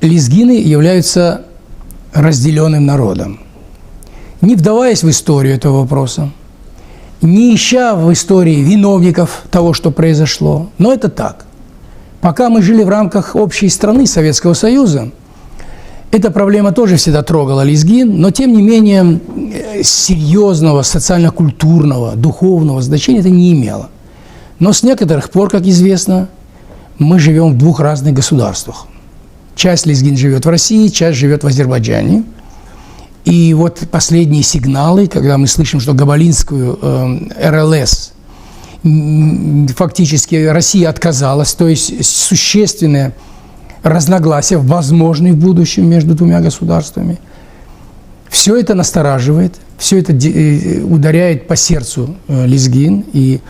лезгины являются разделенным народом. Не вдаваясь в историю этого вопроса, не ища в истории виновников того, что произошло, но это так. Пока мы жили в рамках общей страны Советского Союза, эта проблема тоже всегда трогала лезгин, но тем не менее серьезного социально-культурного, духовного значения это не имело. Но с некоторых пор, как известно, мы живем в двух разных государствах. Часть лезгин живет в России, часть живет в Азербайджане. И вот последние сигналы, когда мы слышим, что Габалинскую РЛС фактически Россия отказалась, то есть существенное разногласия возможны в будущем между двумя государствами. Все это настораживает, все это ударяет по сердцу лезгин, и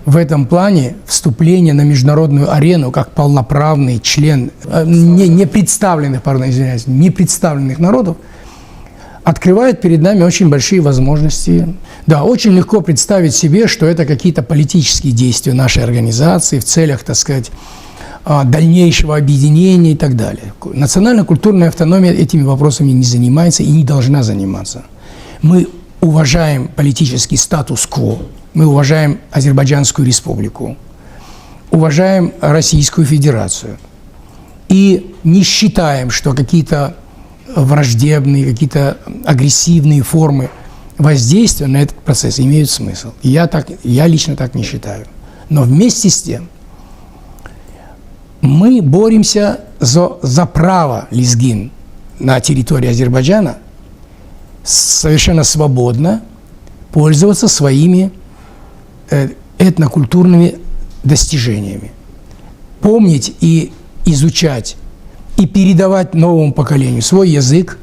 в этом плане вступление на международную арену как полноправный член непредставленных народов открывает перед нами очень большие возможности. Да, очень легко представить себе, что это какие-то политические действия нашей организации в целях, так сказать, дальнейшего объединения и так далее. Национально-культурная автономия этими вопросами не занимается и не должна заниматься. Мы уважаем политический статус-кво, мы уважаем Азербайджанскую республику, уважаем Российскую Федерацию и не считаем, что какие-то враждебные, какие-то агрессивные формы воздействия на этот процесс имеют смысл. Я лично так не считаю. Но вместе с тем мы боремся за право лезгин на территории Азербайджана совершенно свободно пользоваться своими этнокультурными достижениями. Помнить и изучать и передавать новому поколению свой язык,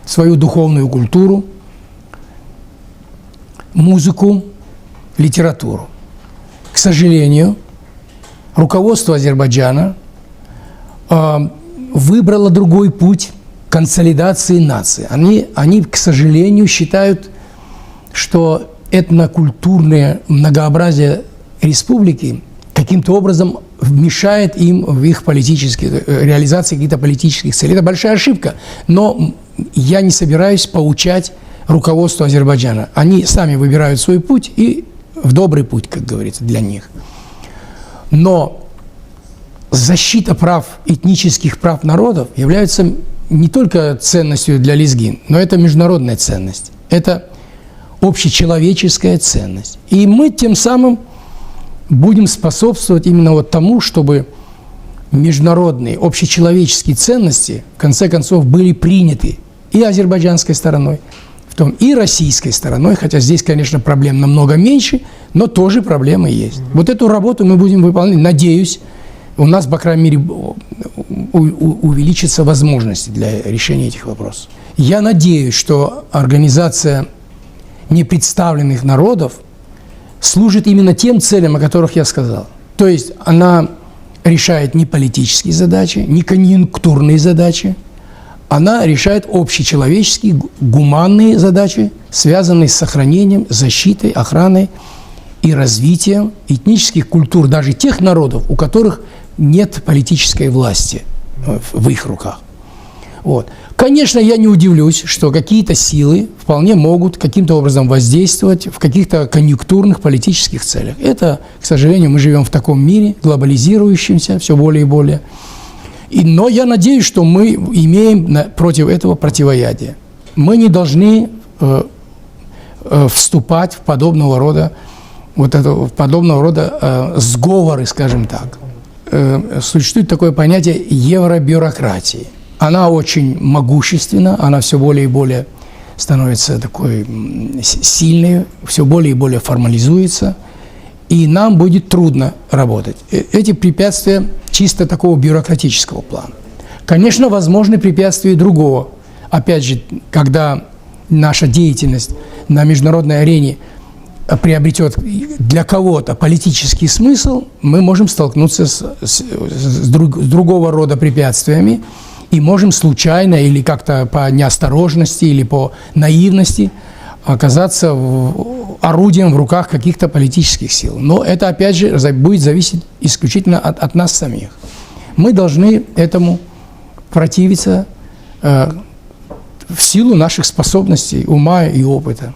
свою духовную культуру, музыку, литературу. К сожалению, руководство Азербайджана выбрало другой путь консолидации нации. Они, к сожалению, считают, что этнокультурное многообразие республики каким-то образом мешает им в их реализации каких-то политических целей. Это большая ошибка, но я не собираюсь поучать руководство Азербайджана. Они сами выбирают свой путь и в добрый путь, как говорится, для них. Но защита прав, этнических прав народов является не только ценностью для лезгин, но это международная ценность. Это общечеловеческая ценность. И мы тем самым будем способствовать именно вот тому, чтобы международные общечеловеческие ценности в конце концов были приняты и азербайджанской стороной, и российской стороной, хотя здесь, конечно, проблем намного меньше, но тоже проблемы есть. Вот эту работу мы будем выполнять. Надеюсь, у нас, по крайней мере, увеличатся возможности для решения этих вопросов. Я надеюсь, что организация непредставленных народов служит именно тем целям, о которых я сказал. То есть она решает не политические задачи, не конъюнктурные задачи, она решает общечеловеческие, гуманные задачи, связанные с сохранением, защитой, охраной и развитием этнических культур даже тех народов, у которых нет политической власти в их руках. Вот. Конечно, я не удивлюсь, что какие-то силы вполне могут каким-то образом воздействовать в каких-то конъюнктурных политических целях. Это, к сожалению, мы живем в таком мире, глобализирующемся все более и более. Но я надеюсь, что мы имеем против этого противоядие. Мы не должны вступать в подобного рода, сговоры, скажем так. Существует такое понятие евробюрократии. Она очень могущественна, она все более и более становится такой сильной, все более и более формализуется, и нам будет трудно работать. Эти препятствия чисто такого бюрократического плана. Конечно, возможны препятствия другого. Опять же, когда наша деятельность на международной арене приобретет для кого-то политический смысл, мы можем столкнуться с другого рода препятствиями, и можем случайно или как-то по неосторожности или по наивности оказаться орудием в руках каких-то политических сил. Но это, опять же, будет зависеть исключительно от нас самих. Мы должны этому противиться в силу наших способностей, ума и опыта.